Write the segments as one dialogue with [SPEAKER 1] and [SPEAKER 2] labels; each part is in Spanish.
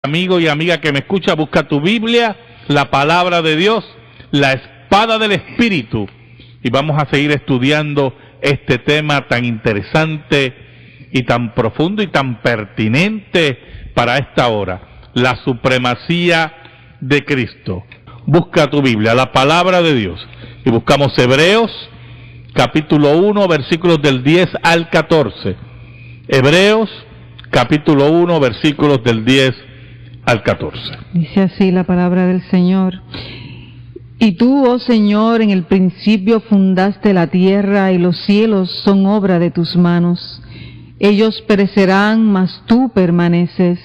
[SPEAKER 1] Amigo y amiga que me escucha, busca tu Biblia, la palabra de Dios, la espada del Espíritu, y vamos a seguir estudiando este tema tan interesante y tan profundo y tan pertinente para esta hora, la supremacía de Cristo. Busca tu Biblia, la palabra de Dios, y buscamos Hebreos, capítulo 1, versículos del 10 al 14. Hebreos, capítulo 1, versículos del 10 al 14.
[SPEAKER 2] Dice así la palabra del Señor. Y tú, oh Señor, en el principio fundaste la tierra, y los cielos son obra de tus manos. Ellos perecerán, mas tú permaneces,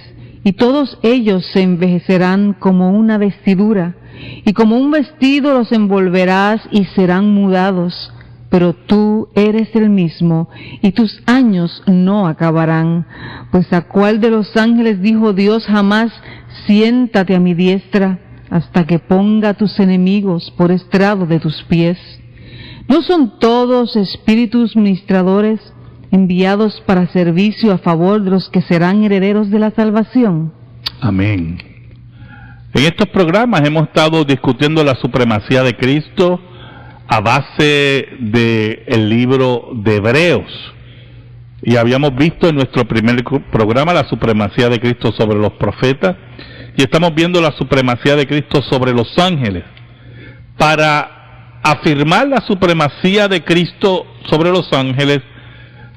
[SPEAKER 2] y todos ellos se envejecerán como una vestidura, y como un vestido los envolverás y serán mudados. Pero tú eres el mismo, y tus años no acabarán. Pues ¿a cuál de los ángeles dijo Dios jamás: siéntate a mi diestra, hasta que ponga a tus enemigos por estrado de tus pies? ¿No son todos espíritus ministradores enviados para servicio a favor de los que serán herederos de la salvación?
[SPEAKER 1] Amén. En estos programas hemos estado discutiendo la supremacía de Cristo a base del libro de Hebreos, y habíamos visto en nuestro primer programa la supremacía de Cristo sobre los profetas, y estamos viendo la supremacía de Cristo sobre los ángeles. Para afirmar la supremacía de Cristo sobre los ángeles,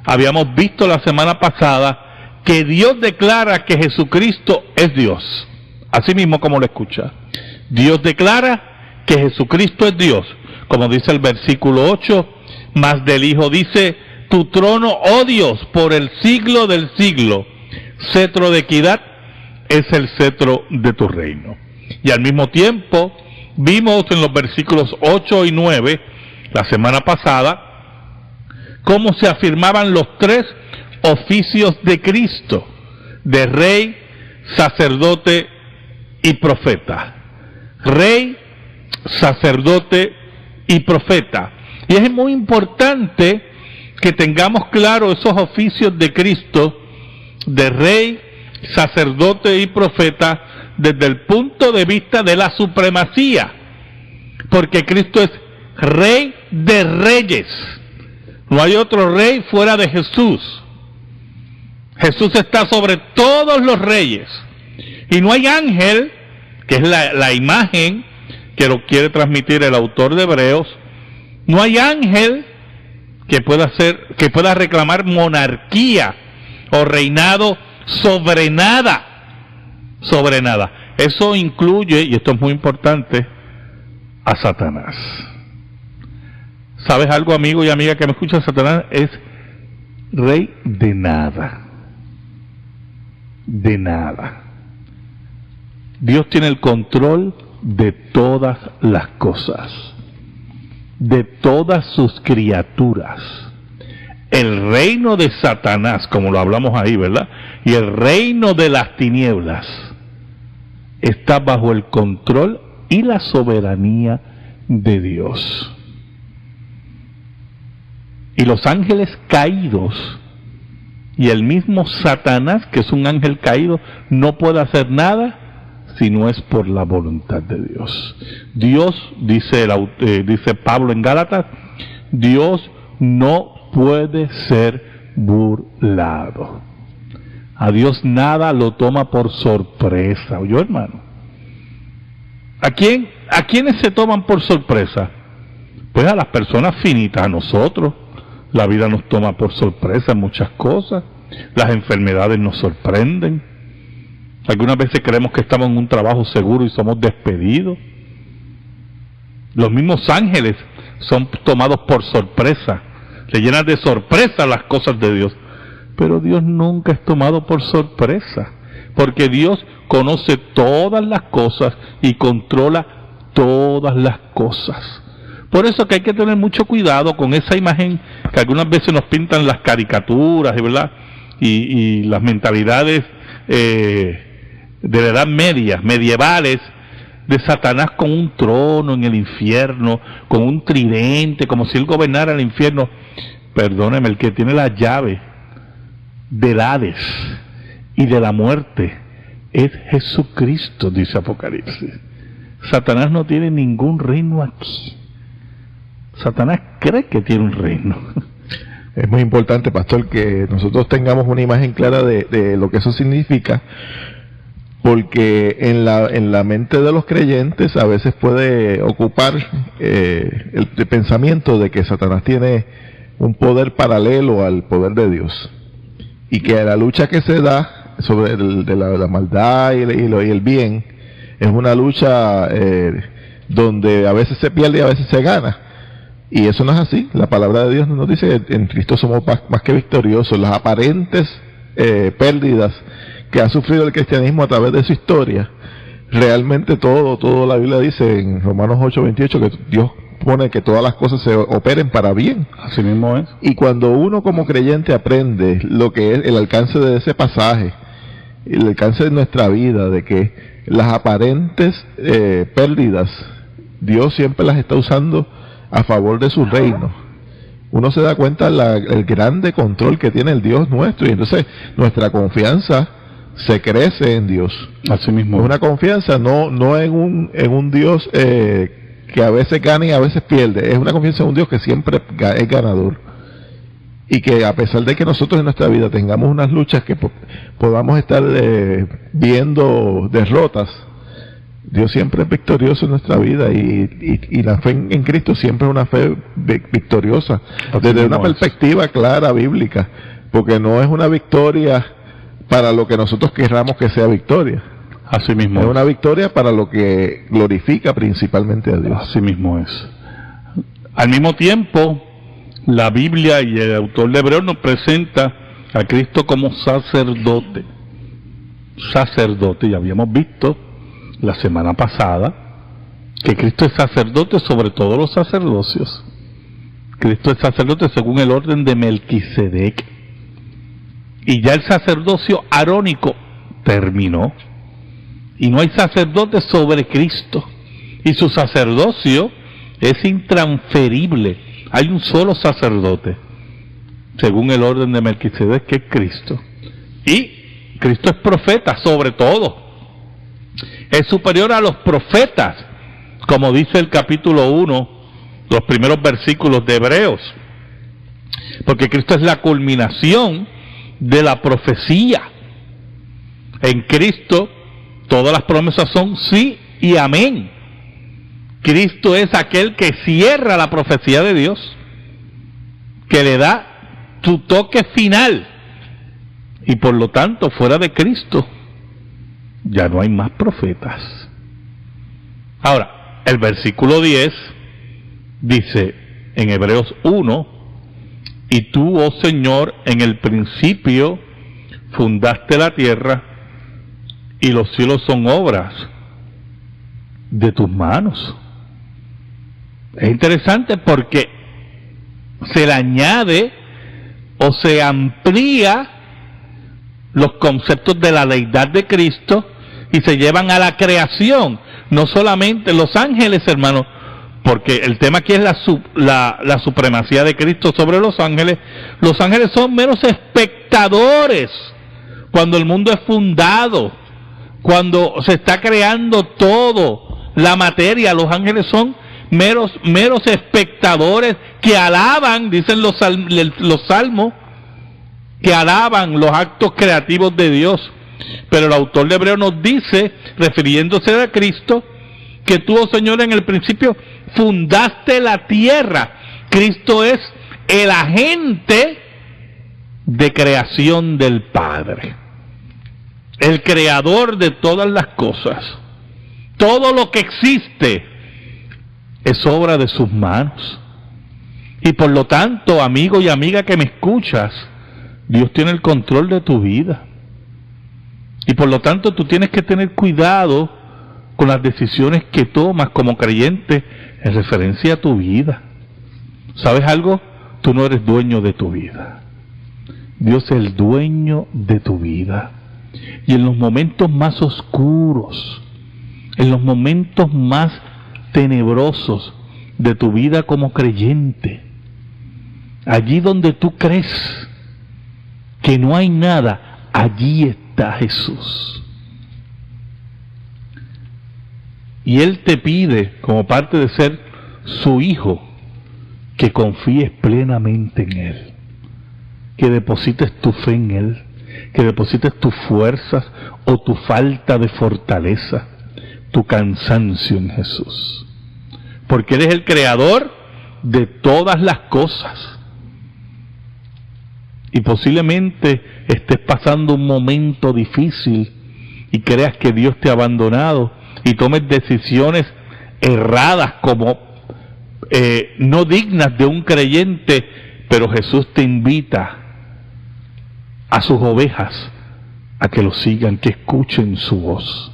[SPEAKER 1] habíamos visto la semana pasada que Dios declara que Jesucristo es Dios, así mismo como lo escucha. Dios declara que Jesucristo es Dios, como dice el versículo 8, mas del Hijo dice: tu trono, oh Dios, por el siglo del siglo, cetro de equidad es el cetro de tu reino. Y al mismo tiempo vimos en los versículos 8 y 9, la semana pasada, cómo se afirmaban los tres oficios de Cristo, de rey, sacerdote y profeta. Rey, sacerdote y profeta. Y es muy importante que tengamos claro esos oficios de Cristo, de rey, sacerdote y profeta, desde el punto de vista de la supremacía, porque Cristo es rey de reyes. No hay otro rey fuera de Jesús. Jesús está sobre todos los reyes, y no hay ángel, que es la imagen que lo quiere transmitir el autor de Hebreos, no hay ángel que pueda reclamar monarquía o reinado sobre nada. Eso incluye, y esto es muy importante, a Satanás. ¿Sabes algo, amigo y amiga que me escucha? Satanás es rey de nada. De nada. Dios tiene el control de todas las cosas, de todas sus criaturas. El reino de Satanás, como lo hablamos ahí, ¿verdad? Y el reino de las tinieblas está bajo el control y la soberanía de Dios. Y los ángeles caídos y el mismo Satanás, que es un ángel caído, no puede hacer nada si no es por la voluntad de Dios. Dios, dice Pablo en Gálatas, Dios no puede ser burlado. A Dios nada lo toma por sorpresa. ¿Oyó, hermano? ¿A quiénes se toman por sorpresa? Pues a las personas finitas, a nosotros. La vida nos toma por sorpresa en muchas cosas. Las enfermedades nos sorprenden. Algunas veces creemos que estamos en un trabajo seguro y somos despedidos. Los mismos ángeles son tomados por sorpresa. Le llenan de sorpresa las cosas de Dios. Pero Dios nunca es tomado por sorpresa, porque Dios conoce todas las cosas y controla todas las cosas. Por eso que hay que tener mucho cuidado con esa imagen que algunas veces nos pintan las caricaturas, ¿verdad? Y las mentalidades de la Edad Media, medievales, de Satanás con un trono en el infierno, con un tridente, como si él gobernara el infierno. Perdóneme, el que tiene la llave del Hades y de la muerte es Jesucristo, dice Apocalipsis. Satanás no tiene ningún reino aquí. Satanás cree que tiene un reino.
[SPEAKER 3] Es muy importante, pastor, que nosotros tengamos una imagen clara de lo que eso significa, porque en la mente de los creyentes a veces puede ocupar el pensamiento de que Satanás tiene un poder paralelo al poder de Dios, y que la lucha que se da sobre la maldad y el bien es una lucha donde a veces se pierde y a veces se gana. Y eso no es así. La palabra de Dios nos dice que en Cristo somos más que victoriosos. Las aparentes pérdidas que ha sufrido el cristianismo a través de su historia, realmente todo la Biblia dice en Romanos 8:28 que Dios pone que todas las cosas se operen para bien.
[SPEAKER 1] Así mismo es.
[SPEAKER 3] Y cuando uno como creyente aprende lo que es el alcance de ese pasaje, el alcance de nuestra vida, de que las aparentes pérdidas, Dios siempre las está usando a favor de su reino, uno se da cuenta el grande control que tiene el Dios nuestro, y entonces nuestra confianza se crece en Dios.
[SPEAKER 1] Así mismo.
[SPEAKER 3] Es una confianza no en un Dios que a veces gana y a veces pierde, es una confianza en un Dios que siempre es ganador, y que a pesar de que nosotros en nuestra vida tengamos unas luchas que podamos estar viendo derrotas, Dios siempre es victorioso en nuestra vida, y la fe en Cristo siempre es una fe victoriosa, desde una perspectiva clara bíblica, porque no es una victoria para lo que nosotros querramos que sea victoria.
[SPEAKER 1] Así mismo
[SPEAKER 3] es una victoria para lo que glorifica principalmente a Dios.
[SPEAKER 1] Así mismo es. Al mismo tiempo, la Biblia y el autor de Hebreos nos presenta a Cristo como sacerdote. Sacerdote, ya habíamos visto la semana pasada que Cristo es sacerdote sobre todos los sacerdocios. Cristo es sacerdote según el orden de Melquisedec, y ya el sacerdocio arónico terminó, y no hay sacerdote sobre Cristo, y su sacerdocio es intransferible. Hay un solo sacerdote según el orden de Melquisedec, que es Cristo, y Cristo es profeta sobre todo. Es superior a los profetas, como dice el capítulo 1, los primeros versículos de Hebreos, porque Cristo es la culminación de la profecía. En Cristo todas las promesas son sí y amén. Cristo es aquel que cierra la profecía de Dios, que le da su toque final, y por lo tanto fuera de Cristo ya no hay más profetas. Ahora, el versículo 10 dice en Hebreos 1: y tú, oh Señor, en el principio fundaste la tierra, y los cielos son obras de tus manos. Es interesante porque se le añade o se amplía los conceptos de la deidad de Cristo y se llevan a la creación. No solamente los ángeles, hermanos, porque el tema aquí es la supremacía de Cristo sobre los ángeles. Los ángeles son meros espectadores cuando el mundo es fundado, cuando se está creando todo, la materia. Los ángeles son meros espectadores que alaban, dicen los salmos, que alaban los actos creativos de Dios. Pero el autor de Hebreos nos dice, refiriéndose a Cristo, que tú, oh Señor, en el principio fundaste la tierra. Cristo es el agente de creación del Padre, el creador de todas las cosas. Todo lo que existe es obra de sus manos. Y por lo tanto, amigo y amiga que me escuchas, Dios tiene el control de tu vida. Y por lo tanto tú tienes que tener cuidado con las decisiones que tomas como creyente en referencia a tu vida. ¿Sabes algo? Tú no eres dueño de tu vida. Dios es el dueño de tu vida. Y en los momentos más oscuros, en los momentos más tenebrosos de tu vida como creyente, allí donde tú crees que no hay nada, allí está Jesús. Y Él te pide, como parte de ser su hijo, que confíes plenamente en Él, que deposites tu fe en Él, que deposites tus fuerzas o tu falta de fortaleza, tu cansancio en Jesús. Porque Él es el creador de todas las cosas. Y posiblemente estés pasando un momento difícil y creas que Dios te ha abandonado y tomes decisiones erradas como no dignas de un creyente, pero Jesús te invita a sus ovejas a que lo sigan, que escuchen su voz,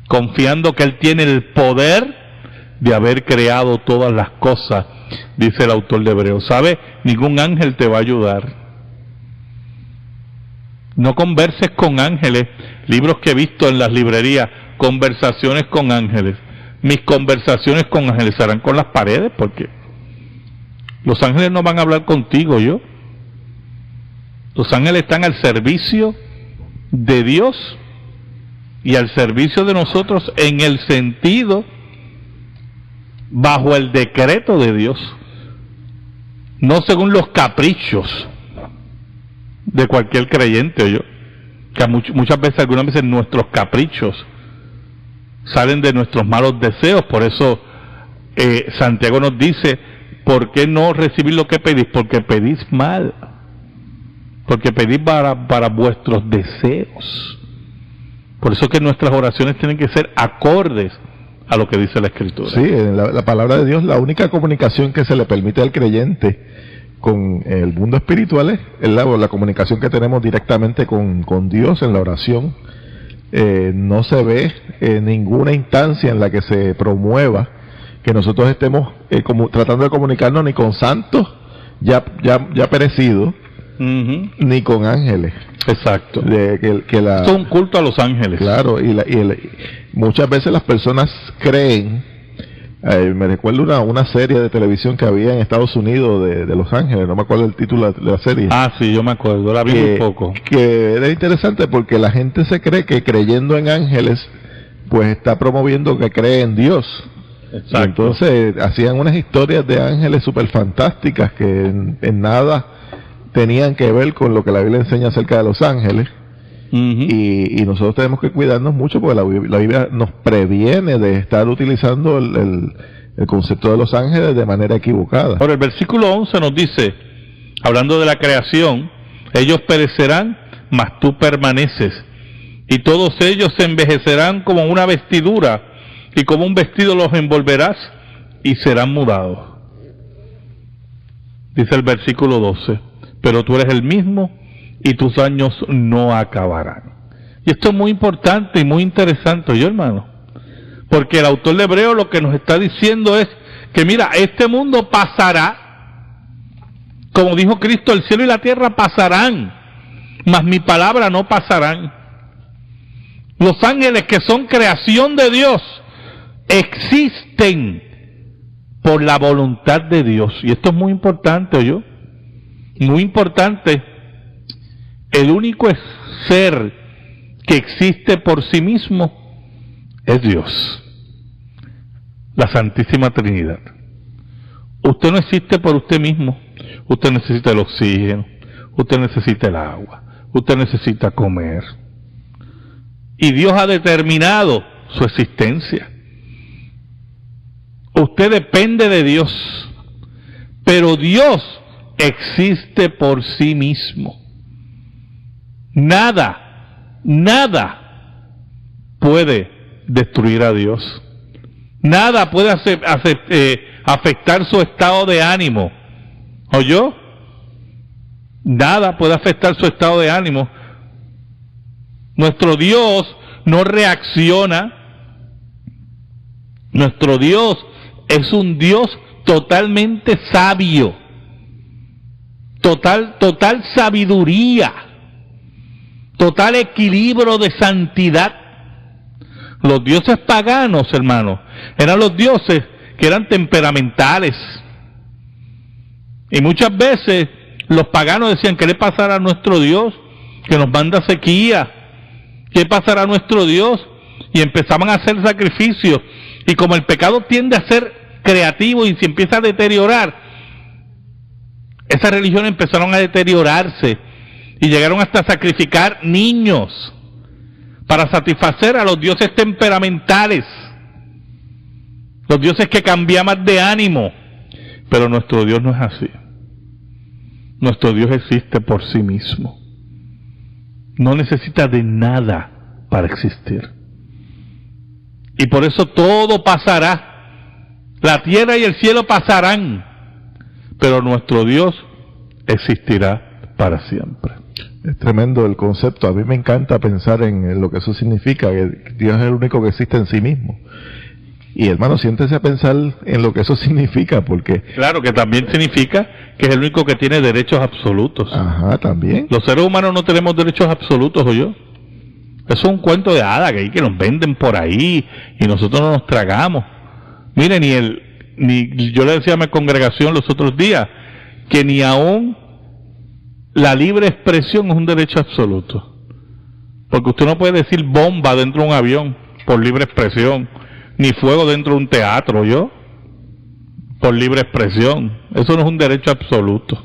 [SPEAKER 1] confiando que Él tiene el poder de haber creado todas las cosas, dice el autor de Hebreos. ¿Sabe? Ningún ángel te va a ayudar. No converses con ángeles. Libros que he visto en las librerías, conversaciones con ángeles. Mis conversaciones con ángeles serán con las paredes, porque los ángeles no van a hablar contigo, yo. Los ángeles están al servicio de Dios y al servicio de nosotros, en el sentido, bajo el decreto de Dios, no según los caprichos de cualquier creyente, o yo, que muchas veces, algunas veces nuestros caprichos salen de nuestros malos deseos. Por eso Santiago nos dice, ¿por qué no recibir lo que pedís? Porque pedís mal, porque pedís para vuestros deseos. Por eso que nuestras oraciones tienen que ser acordes a lo que dice la Escritura.
[SPEAKER 3] Sí, en la palabra de Dios, la única comunicación que se le permite al creyente con el mundo espiritual es la comunicación que tenemos directamente con Dios en la oración. No se ve ninguna instancia en la que se promueva que nosotros estemos tratando de comunicarnos ni con santos ya perecidos, ni con ángeles.
[SPEAKER 1] Exacto.
[SPEAKER 3] Esto
[SPEAKER 1] es un culto a los ángeles.
[SPEAKER 3] Claro, muchas veces las personas creen. Me recuerdo una serie de televisión que había en Estados Unidos de Los Ángeles, no me acuerdo el título de la serie.
[SPEAKER 1] Ah, sí, yo me acuerdo, la vi muy poco.
[SPEAKER 3] Que era interesante porque la gente se cree que creyendo en ángeles, pues está promoviendo que cree en Dios.
[SPEAKER 1] Exacto.
[SPEAKER 3] Y entonces hacían unas historias de ángeles súper fantásticas que en nada tenían que ver con lo que la Biblia enseña acerca de los ángeles. Y nosotros tenemos que cuidarnos mucho porque la Biblia nos previene de estar utilizando el concepto de los ángeles de manera equivocada.
[SPEAKER 1] Ahora, el versículo 11 nos dice, hablando de la creación, ellos perecerán, mas tú permaneces, y todos ellos se envejecerán como una vestidura, y como un vestido los envolverás, y serán mudados. Dice el versículo 12, pero tú eres el mismo, y tus años no acabarán. Y esto es muy importante y muy interesante, ¿yo, hermano? Porque el autor de Hebreos lo que nos está diciendo es que mira, este mundo pasará, como dijo Cristo, el cielo y la tierra pasarán, mas mi palabra no pasarán. Los ángeles, que son creación de Dios, existen por la voluntad de Dios. Y esto es muy importante, ¿oyó? Muy importante. El único ser que existe por sí mismo es Dios, la Santísima Trinidad. Usted no existe por usted mismo. Usted necesita el oxígeno, usted necesita el agua, usted necesita comer. Y Dios ha determinado su existencia. Usted depende de Dios, pero Dios existe por sí mismo. Nada puede destruir a Dios. Nada puede afectar su estado de ánimo. ¿Oyó? Nada puede afectar su estado de ánimo. Nuestro Dios no reacciona. Nuestro Dios es un Dios totalmente sabio. Total sabiduría. Total equilibrio de santidad. Los dioses paganos, hermanos, eran los dioses que eran temperamentales. Y muchas veces los paganos decían, ¿qué le pasará a nuestro Dios que nos manda sequía? ¿Qué pasará a nuestro Dios y empezaban a hacer sacrificios, y como el pecado tiende a ser creativo y se empieza a deteriorar, esas religiones empezaron a deteriorarse y llegaron hasta sacrificar niños para satisfacer a los dioses temperamentales, los dioses que cambiaban de ánimo. Pero nuestro Dios no es así. Nuestro Dios existe por sí mismo. No necesita de nada para existir. Y por eso todo pasará. La tierra y el cielo pasarán. Pero nuestro Dios existirá para siempre.
[SPEAKER 3] Es tremendo el concepto. A mí me encanta pensar en lo que eso significa, que Dios es el único que existe en sí mismo. Y hermano, siéntese a pensar en lo que eso significa, porque...
[SPEAKER 1] Claro, que también significa que es el único que tiene derechos absolutos.
[SPEAKER 3] Ajá, también.
[SPEAKER 1] Los seres humanos no tenemos derechos absolutos, ¿o yo? Eso es un cuento de hada que nos venden por ahí y nosotros no nos tragamos. Mire, ni yo le decía a mi congregación los otros días que ni aún la libre expresión es un derecho absoluto. Porque usted no puede decir bomba dentro de un avión por libre expresión, ni fuego dentro de un teatro, ¿yo? Por libre expresión. Eso no es un derecho absoluto.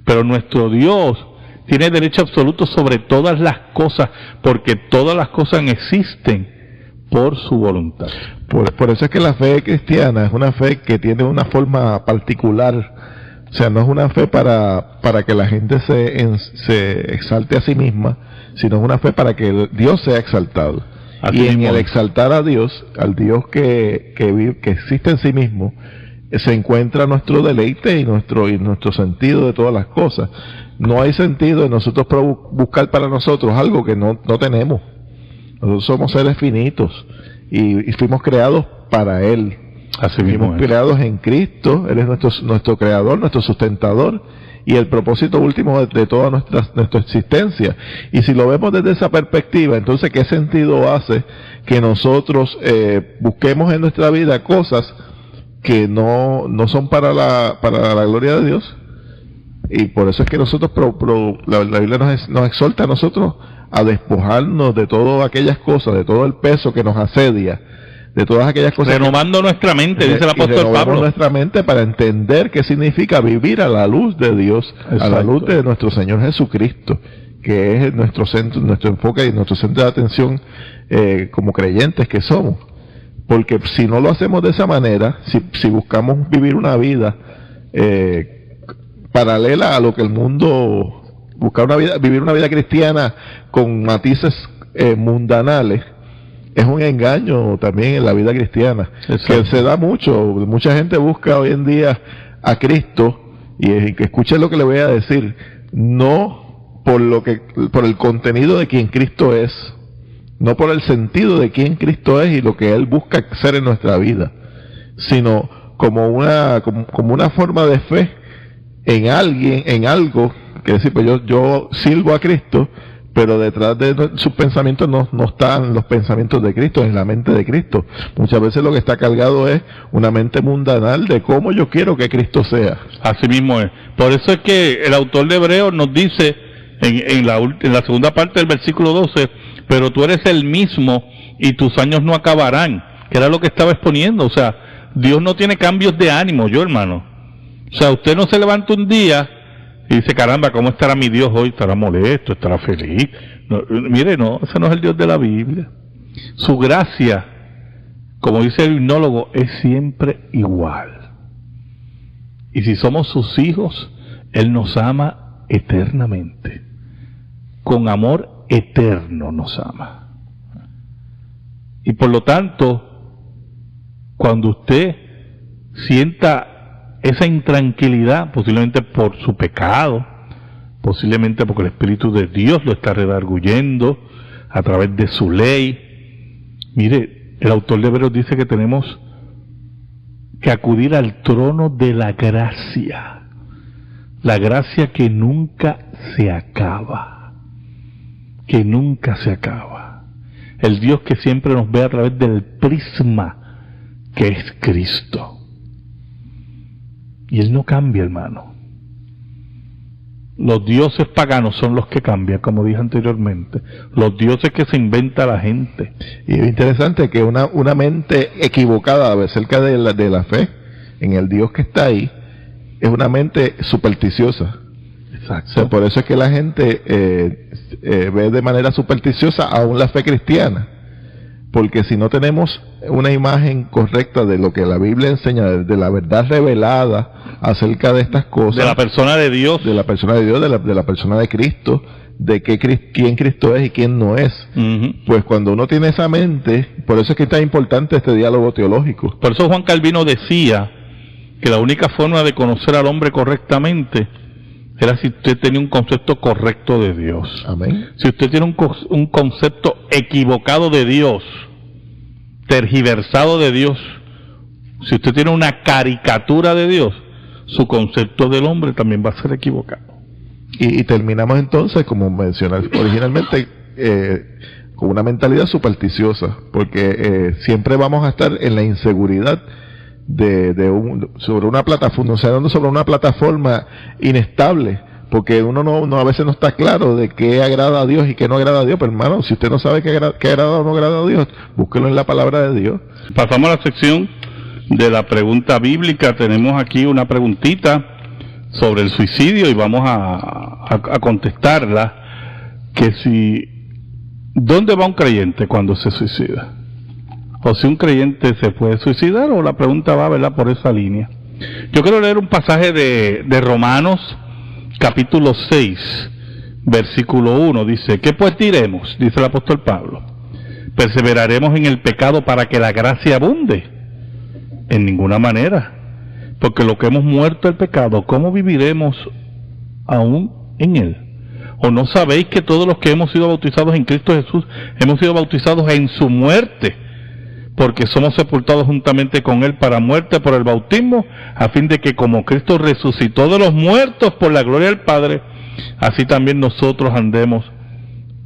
[SPEAKER 1] Pero nuestro Dios tiene derecho absoluto sobre todas las cosas, porque todas las cosas existen por su voluntad.
[SPEAKER 3] Por eso es que la fe cristiana es una fe que tiene una forma particular. O sea, no es una fe para que la gente se exalte a sí misma, sino es una fe para que Dios sea exaltado. Así y en mismo. El exaltar a Dios, al Dios que existe en sí mismo, se encuentra nuestro deleite y nuestro sentido de todas las cosas. No hay sentido en nosotros buscar para nosotros algo que no tenemos. Nosotros somos seres finitos y fuimos creados para Él.
[SPEAKER 1] Así mismo
[SPEAKER 3] fuimos creados en Cristo. Él es nuestro creador, nuestro sustentador y el propósito último de toda nuestra existencia. Y si lo vemos desde esa perspectiva, entonces ¿qué sentido hace que nosotros busquemos en nuestra vida cosas que no son para la gloria de Dios? Y por eso es que nosotros la Biblia nos exhorta a nosotros a despojarnos de todas aquellas cosas, de todo el peso que nos asedia, de todas aquellas cosas.
[SPEAKER 1] Renovando nuestra mente, dice el apóstol Pablo.
[SPEAKER 3] Nuestra mente para entender qué significa vivir a la luz de Dios, exacto, a la luz de nuestro Señor Jesucristo, que es nuestro centro, nuestro enfoque y nuestro centro de atención como creyentes que somos. Porque si no lo hacemos de esa manera, si buscamos vivir una vida paralela a lo que el mundo vivir una vida cristiana con matices mundanales, es un engaño también en la vida cristiana. Exacto. Que se da mucha gente busca hoy en día a Cristo, y que escuche lo que le voy a decir, no por el contenido de quien Cristo es, no por el sentido de quién Cristo es y lo que Él busca hacer en nuestra vida, sino como una forma de fe en alguien, en algo, que decir, pues yo sirvo a Cristo, pero detrás de sus pensamientos no están los pensamientos de Cristo, en la mente de Cristo. Muchas veces lo que está cargado es una mente mundanal de cómo yo quiero que Cristo sea.
[SPEAKER 1] Así mismo es. Por eso es que el autor de Hebreos nos dice en la segunda parte del versículo 12, pero tú eres el mismo y tus años no acabarán, que era lo que estaba exponiendo. O sea, Dios no tiene cambios de ánimo, hermano. O sea, usted no se levanta un día y dice, caramba, ¿cómo estará mi Dios hoy? ¿Estará molesto? ¿Estará feliz? No, mire, no, ese no es el Dios de la Biblia. Su gracia, como dice el himnólogo, es siempre igual. Y si somos sus hijos, Él nos ama eternamente. Con amor eterno nos ama. Y por lo tanto, cuando usted sienta esa intranquilidad, posiblemente por su pecado, posiblemente porque el Espíritu de Dios lo está redarguyendo a través de su ley. Mire, el autor de Hebreos dice que tenemos que acudir al trono de la gracia que nunca se acaba, que nunca se acaba. El Dios que siempre nos ve a través del prisma que es Cristo. Y Él no cambia, hermano. Los dioses paganos son los que cambian, como dije anteriormente. Los dioses que se inventa la gente.
[SPEAKER 3] Y es interesante que una mente equivocada acerca de la fe en el Dios que está ahí es una mente supersticiosa.
[SPEAKER 1] Exacto.
[SPEAKER 3] O sea, por eso es que la gente ve de manera supersticiosa aún la fe cristiana. Porque si no tenemos una imagen correcta de lo que la Biblia enseña, de la verdad revelada acerca de estas cosas,
[SPEAKER 1] de la persona de Dios,
[SPEAKER 3] de la persona de Dios, de la persona de Cristo, de quién Cristo es y quién no es, pues cuando uno tiene esa mente, por eso es que es tan importante este diálogo teológico.
[SPEAKER 1] Por eso Juan Calvino decía que la única forma de conocer al hombre correctamente era si usted tenía un concepto correcto de Dios.
[SPEAKER 3] Amén.
[SPEAKER 1] Si usted tiene un concepto equivocado de Dios, tergiversado de Dios, si usted tiene una caricatura de Dios, su concepto del hombre también va a ser equivocado.
[SPEAKER 3] Y terminamos entonces, como mencioné originalmente, con una mentalidad supersticiosa, porque siempre vamos a estar en la inseguridad sobre una plataforma, sobre una plataforma inestable, porque uno no a veces no está claro de qué agrada a Dios y qué no agrada a Dios. Pero hermano, si usted no sabe qué agrada o no agrada a Dios, búsquelo en la palabra de Dios.
[SPEAKER 1] Pasamos a la sección de la pregunta bíblica. Tenemos aquí una preguntita sobre el suicidio y vamos a contestarla, que ¿dónde va un creyente cuando se suicida? O si un creyente se puede suicidar, o la pregunta va, ¿verdad?, por esa línea. Yo quiero leer un pasaje de Romanos, capítulo 6, versículo 1. Dice: ¿qué pues diremos? Dice el apóstol Pablo. ¿Perseveraremos en el pecado para que la gracia abunde? En ninguna manera. Porque lo que hemos muerto el pecado, ¿cómo viviremos aún en él? ¿O no sabéis que todos los que hemos sido bautizados en Cristo Jesús, hemos sido bautizados en su muerte? Porque somos sepultados juntamente con él para muerte por el bautismo, a fin de que como Cristo resucitó de los muertos por la gloria del Padre, así también nosotros andemos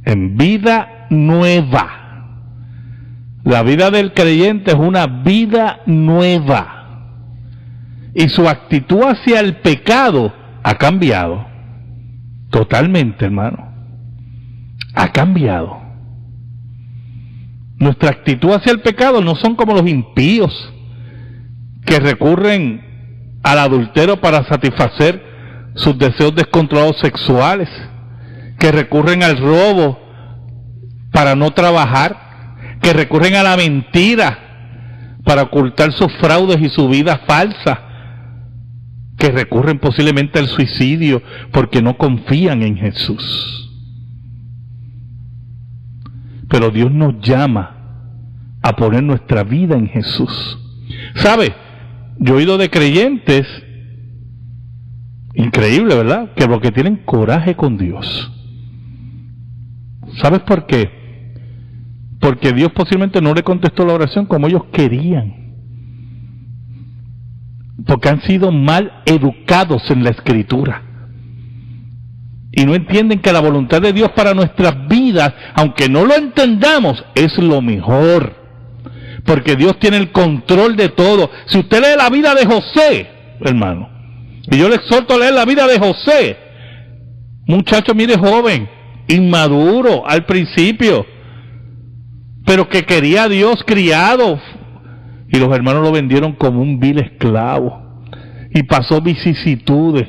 [SPEAKER 1] en vida nueva. La vida del creyente es una vida nueva. Y su actitud hacia el pecado ha cambiado. Totalmente, hermano. Ha cambiado. Nuestra actitud hacia el pecado no son como los impíos que recurren al adulterio para satisfacer sus deseos descontrolados sexuales, que recurren al robo para no trabajar, que recurren a la mentira para ocultar sus fraudes y su vida falsa, que recurren posiblemente al suicidio porque no confían en Jesús. Pero Dios nos llama a poner nuestra vida en Jesús. ¿Sabe? Yo he oído de creyentes, increíble, ¿verdad?, que porque tienen coraje con Dios. ¿Sabes por qué? Porque Dios posiblemente no le contestó la oración como ellos querían. Porque han sido mal educados en la Escritura. Y no entienden que la voluntad de Dios para nuestras vidas, aunque no lo entendamos, es lo mejor. Porque Dios tiene el control de todo. Si usted lee la vida de José, hermano, y yo le exhorto a leer la vida de José, muchacho, mire, joven, inmaduro al principio, pero que quería a Dios, criado, y los hermanos lo vendieron como un vil esclavo, y pasó vicisitudes.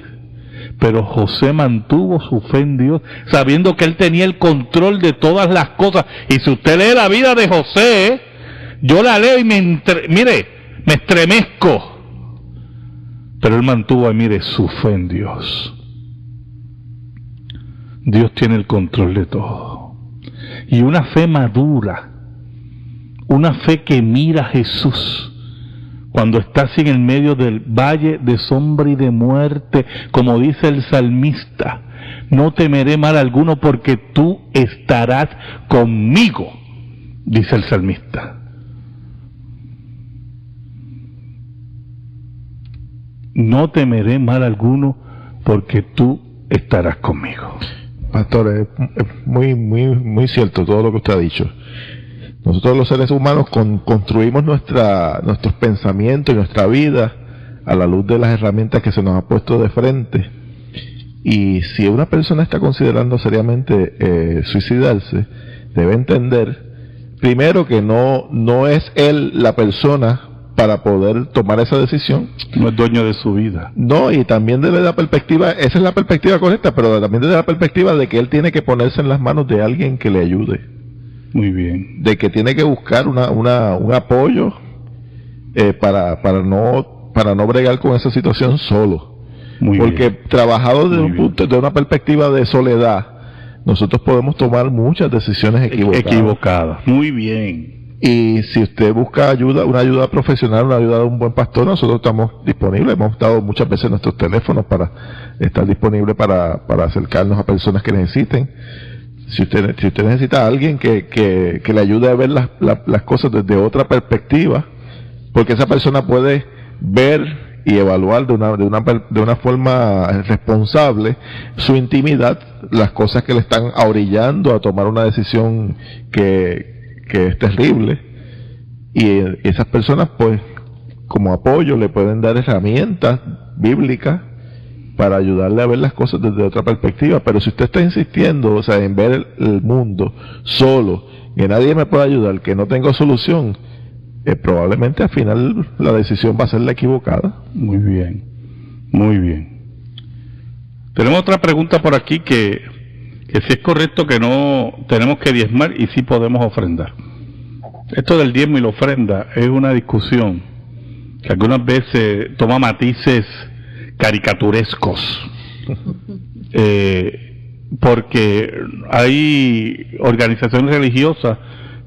[SPEAKER 1] Pero José mantuvo su fe en Dios, sabiendo que él tenía el control de todas las cosas. Y si usted lee la vida de José, yo la leo y me estremezco. Pero él mantuvo, mire, su fe en Dios. Dios tiene el control de todo. Y una fe madura, una fe que mira a Jesús, cuando está así en el medio del valle de sombra y de muerte, como dice el salmista: no temeré mal alguno porque tú estarás conmigo, dice el salmista. No temeré mal alguno porque tú estarás conmigo.
[SPEAKER 3] Pastor, es muy cierto todo lo que usted ha dicho. Nosotros los seres humanos construimos nuestros pensamientos y nuestra vida a la luz de las herramientas que se nos ha puesto de frente. Y si una persona está considerando seriamente suicidarse, debe entender primero que no es él la persona para poder tomar esa decisión.
[SPEAKER 1] No es dueño de su vida.
[SPEAKER 3] No, y también desde la perspectiva, esa es la perspectiva correcta, pero también desde la perspectiva de que él tiene que ponerse en las manos de alguien que le ayude.
[SPEAKER 1] Muy bien.
[SPEAKER 3] De que tiene que buscar un apoyo para no bregar con esa situación solo.
[SPEAKER 1] Muy
[SPEAKER 3] Porque
[SPEAKER 1] bien.
[SPEAKER 3] trabajado desde
[SPEAKER 1] Muy
[SPEAKER 3] un punto, de una perspectiva de soledad, nosotros podemos tomar muchas decisiones equivocadas.
[SPEAKER 1] Muy bien.
[SPEAKER 3] Y si usted busca ayuda, una ayuda profesional, una ayuda de un buen pastor, nosotros estamos disponibles. Hemos estado muchas veces en nuestros teléfonos para estar disponibles para acercarnos a personas que necesiten. Si usted necesita a alguien que le ayude a ver las cosas desde otra perspectiva, porque esa persona puede ver y evaluar de una forma responsable su intimidad, las cosas que le están orillando a tomar una decisión que es terrible, y esas personas pues como apoyo le pueden dar herramientas bíblicas para ayudarle a ver las cosas desde otra perspectiva. Pero si usted está insistiendo, o sea, en ver el mundo solo, que nadie me puede ayudar, que no tengo solución, probablemente al final la decisión va a ser la equivocada.
[SPEAKER 1] Muy bien, muy bien. Tenemos otra pregunta por aquí que si es correcto que no tenemos que diezmar y sí podemos ofrendar. Esto del diezmo y la ofrenda es una discusión que algunas veces toma matices caricaturescos, porque hay organizaciones religiosas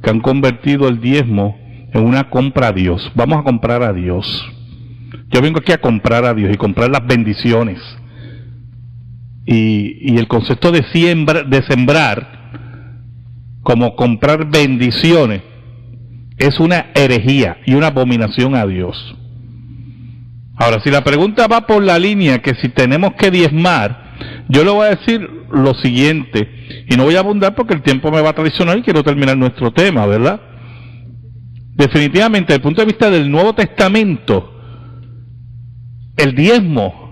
[SPEAKER 1] que han convertido el diezmo en una compra a Dios. Vamos a comprar a Dios. Yo vengo aquí a comprar a Dios y comprar las bendiciones. Y el concepto de sembrar como comprar bendiciones es una herejía y una abominación a Dios. Ahora, si la pregunta va por la línea que si tenemos que diezmar, yo le voy a decir lo siguiente, y no voy a abundar porque el tiempo me va a traicionar y quiero terminar nuestro tema, ¿verdad? Definitivamente, desde el punto de vista del Nuevo Testamento, el diezmo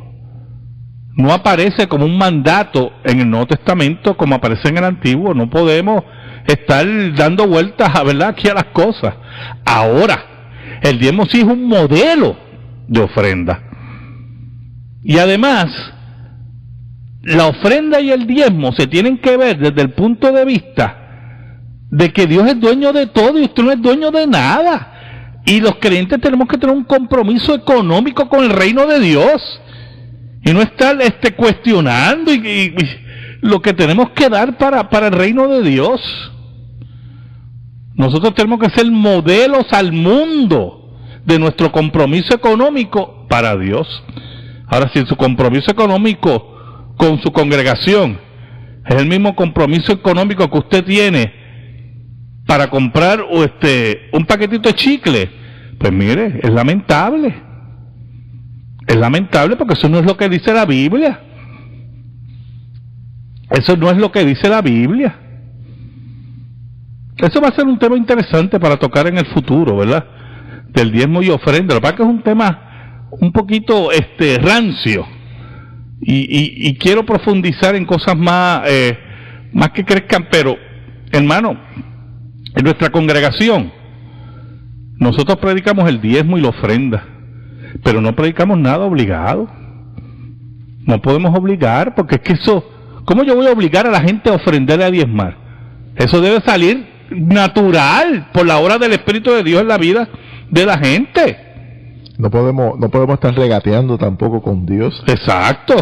[SPEAKER 1] no aparece como un mandato en el Nuevo Testamento como aparece en el Antiguo. No podemos estar dando vueltas, ¿verdad?, aquí a las cosas. Ahora, el diezmo sí es un modelo de ofrenda. Y además, la ofrenda y el diezmo se tienen que ver desde el punto de vista de que Dios es dueño de todo y usted no es dueño de nada. Y los creyentes tenemos que tener un compromiso económico con el reino de Dios. Y no estar cuestionando y lo que tenemos que dar para el reino de Dios. Nosotros tenemos que ser modelos al mundo de nuestro compromiso económico para Dios. Ahora, si su compromiso económico con su congregación es el mismo compromiso económico que usted tiene para comprar un paquetito de chicle, pues mire, es lamentable. Es lamentable porque eso no es lo que dice la Biblia. Eso no es lo que dice la Biblia. Eso va a ser un tema interesante para tocar en el futuro, ¿verdad? Del diezmo y ofrenda. Lo que pasa es que es un tema un poquito rancio. Y quiero profundizar en cosas más que crezcan, pero, hermano, en nuestra congregación, nosotros predicamos el diezmo y la ofrenda. Pero no predicamos nada obligado. No podemos obligar, porque es que eso, ¿cómo yo voy a obligar a la gente a ofrendar y a diezmar? Eso debe salir natural por la obra del Espíritu de Dios en la vida de la gente.
[SPEAKER 3] No podemos estar regateando tampoco con Dios.
[SPEAKER 1] Exacto.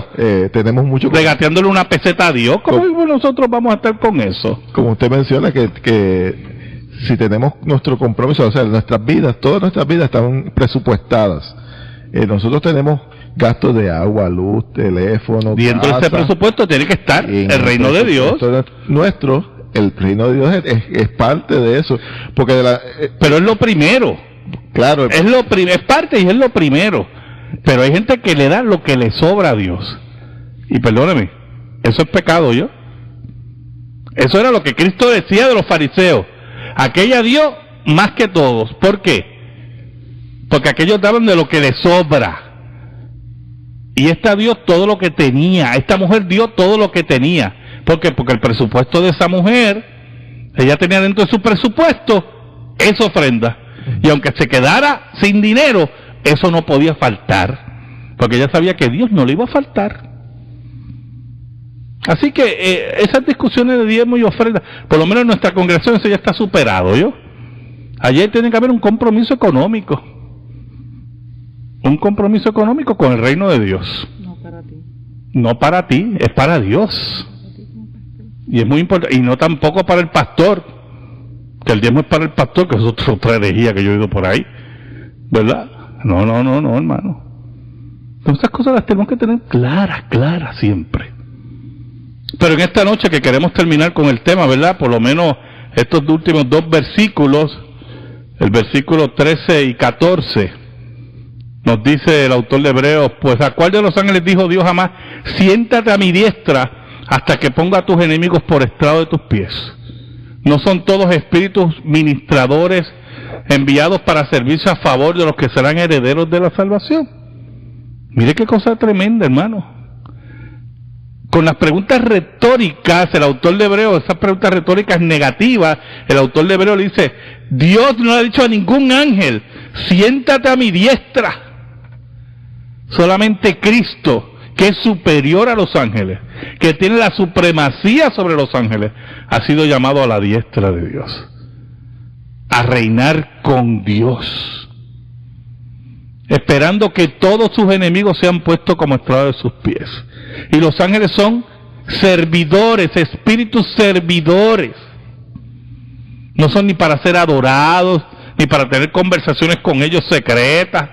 [SPEAKER 3] Tenemos mucho...
[SPEAKER 1] Regateándole una peseta a Dios. ¿Cómo nosotros vamos a estar con eso?
[SPEAKER 3] Como usted menciona que si tenemos nuestro compromiso, o sea, nuestras vidas, todas nuestras vidas están presupuestadas. Nosotros tenemos gastos de agua, luz, teléfono,
[SPEAKER 1] y dentro de ese presupuesto tiene que estar el reino de Dios.
[SPEAKER 3] El reino de Dios es parte de eso, porque
[SPEAKER 1] pero es lo primero.
[SPEAKER 3] Claro,
[SPEAKER 1] es parte y es lo primero. Pero hay gente que le da lo que le sobra a Dios. Y perdóneme, eso es pecado, ¿yo? Eso era lo que Cristo decía de los fariseos. Aquella dio más que todos. ¿Por qué? Porque aquellos daban de lo que les sobra. Y esta dio todo lo que tenía, esta mujer dio todo lo que tenía. ¿Por qué? Porque el presupuesto de esa mujer, ella tenía dentro de su presupuesto esa ofrenda. Y aunque se quedara sin dinero, eso no podía faltar, porque ella sabía que Dios no le iba a faltar. Así que esas discusiones de diezmo y ofrenda, por lo menos en nuestra congregación eso ya está superado, ¿yo? Ayer tiene que haber un compromiso económico. Un compromiso económico con el reino de Dios.
[SPEAKER 2] No para ti.
[SPEAKER 1] No para ti, es para Dios. Y es muy importante, y no tampoco para el pastor, que el diezmo es para el pastor, que es otra herejía que yo he oído por ahí, ¿verdad? No, hermano. Entonces esas cosas las tenemos que tener claras siempre. Pero en esta noche que queremos terminar con el tema, ¿verdad? Por lo menos estos últimos dos versículos, el versículo 13 y 14, nos dice el autor de Hebreos, pues ¿a cuál de los ángeles dijo Dios jamás? Siéntate a mi diestra hasta que ponga a tus enemigos por estrado de tus pies. ¿No son todos espíritus ministradores enviados para servirse a favor de los que serán herederos de la salvación? Mire qué cosa tremenda, hermano. Con las preguntas retóricas, el autor de Hebreos, esas preguntas retóricas negativas, el autor de Hebreos le dice, Dios no le ha dicho a ningún ángel, siéntate a mi diestra. Solamente Cristo, que es superior a los ángeles, que tiene la supremacía sobre los ángeles, ha sido llamado a la diestra de Dios, a reinar con Dios, esperando que todos sus enemigos sean puestos como estrado de sus pies. Y los ángeles son servidores, espíritus servidores. No son ni para ser adorados, ni para tener conversaciones con ellos secretas,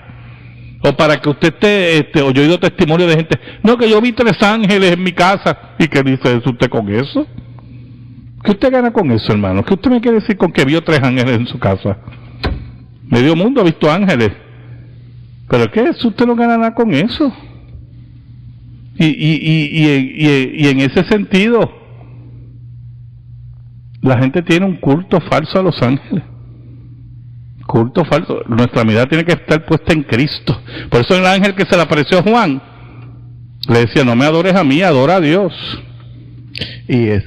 [SPEAKER 1] o para que usted esté, o yo he oído testimonio de gente, no, que yo vi 3 ángeles en mi casa. ¿Y qué dice usted con eso? ¿Qué usted gana con eso, hermano? ¿Qué usted me quiere decir con que vio 3 ángeles en su casa? Medio mundo ha visto ángeles. ¿Pero qué es? Usted no gana nada con eso. Y en ese sentido, la gente tiene un culto falso a los ángeles. Culto falso. Nuestra mirada tiene que estar puesta en Cristo. Por eso el ángel que se le apareció a Juan le decía, no me adores a mí, adora a Dios.
[SPEAKER 3] Y es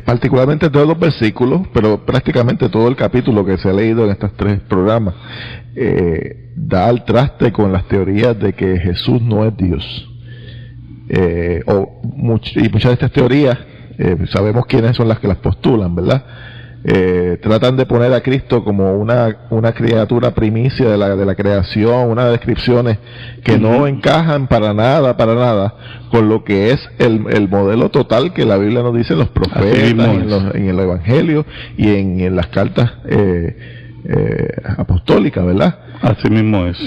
[SPEAKER 3] particularmente todos los versículos, pero prácticamente todo el capítulo que se ha leído en estos 3 programas, da al traste con las teorías de que Jesús no es Dios. Y muchas de estas teorías, sabemos quiénes son las que las postulan, ¿verdad? Tratan de poner a Cristo como una criatura primicia de la creación, unas descripciones que no encajan para nada con lo que es el modelo total que la Biblia nos dice en los profetas, en el Evangelio y en las cartas apostólicas, ¿verdad?
[SPEAKER 1] Así mismo es.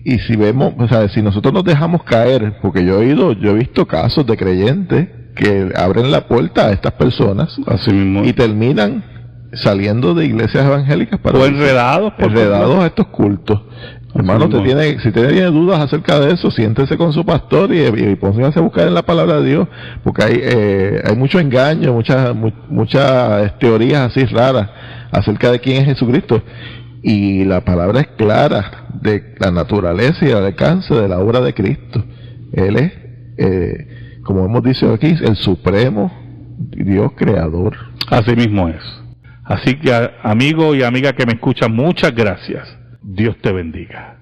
[SPEAKER 3] Y si vemos, o sea, si nosotros nos dejamos caer, porque yo he visto casos de creyentes que abren la puerta a estas personas,
[SPEAKER 1] así mismo,
[SPEAKER 3] y terminan saliendo de iglesias evangélicas para
[SPEAKER 1] enredados
[SPEAKER 3] a estos cultos. Hermano, si tiene dudas acerca de eso, siéntese con su pastor y póngase a buscar en la palabra de Dios, porque hay mucho engaño, muchas teorías así raras acerca de quién es Jesucristo. Y la palabra es clara de la naturaleza y el alcance de la obra de Cristo. Él es, como hemos dicho aquí, el supremo Dios creador.
[SPEAKER 1] Así mismo es. Así que, amigo y amiga que me escuchan, muchas gracias. Dios te bendiga.